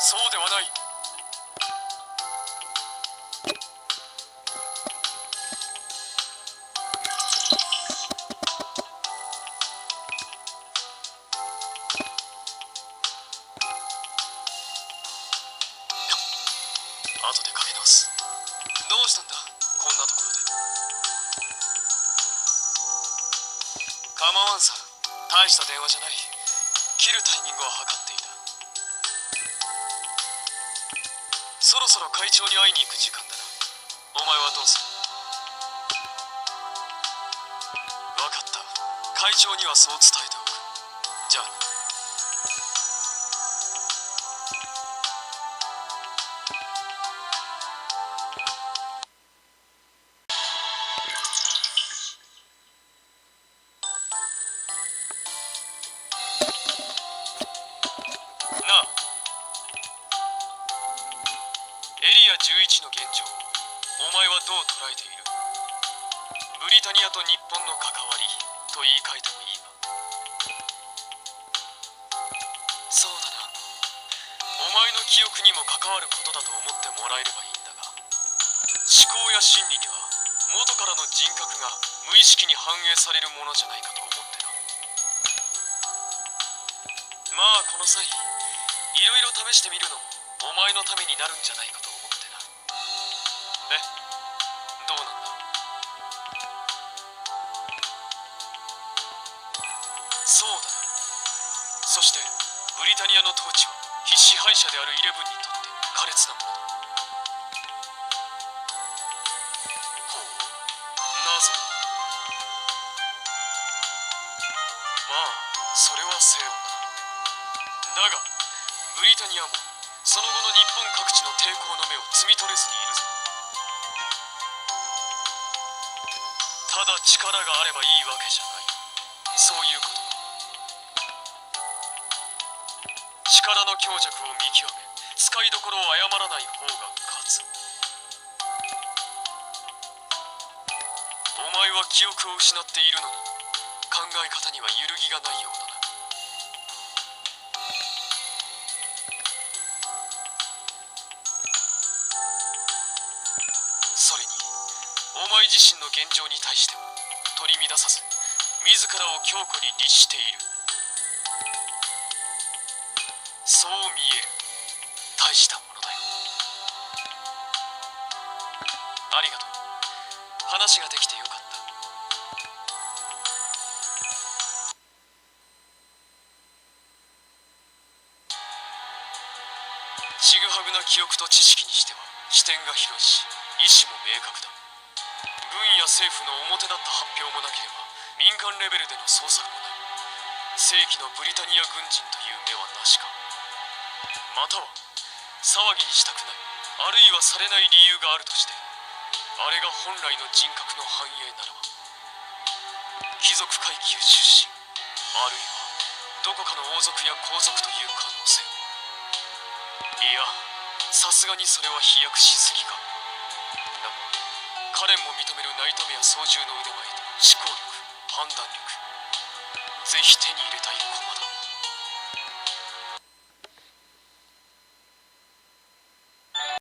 そうではない。後でかけ直す。どうしたんだこんなところで。構わんさ。大した電話じゃない。切るタイミングを測っていた。そろそろ会長に会いに行く時間だな。お前はどうする？分かった。会長にはそう伝えておく。じゃあな。なあ、エリア11の現状をお前はどう捉えている？ブリタニアと日本の関わりと言い換えてもいいが。そうだな。お前の記憶にも関わることだと思ってもらえればいいんだが、思考や心理には元からの人格が無意識に反映されるものじゃないかと思ってな。まあこの際いろいろ試してみるのもお前のためになるんじゃないかと思ってな。どうなんだ？そうだな。そしてブリタニアの統治は非支配者であるイレブンにとって苛烈なものだ。ほう、なぜ？まあそれはせよな。だがブリタニアもその後の日本各地の抵抗の目を摘み取れずにいるぞ。ただ力があればいいわけじゃない。そういうことか。力の強弱を見極め、使いどころを誤らない方が勝つ。お前は記憶を失っているのに考え方には揺るぎがないようだな。それにお前自身の現状に対しても取り乱さず自らを強固に律している。そう見える。大したものだよ。ありがとう。話ができてよかった。ちぐはぐな記憶と知識にしては視点が広いし意思も明確だ。軍や政府の表立った発表もなければ民間レベルでの捜索もない。正規のブリタニア軍人という目はなしか。または騒ぎにしたくない、あるいはされない理由があるとして、あれが本来の人格の反映ならば貴族階級出身、あるいはどこかの王族や皇族という可能性も。いや、さすがにそれは飛躍しすぎか。だがカレンも認めるナイトメア操縦の腕前と思考力、判断力、ぜひ手に入れたい駒だ。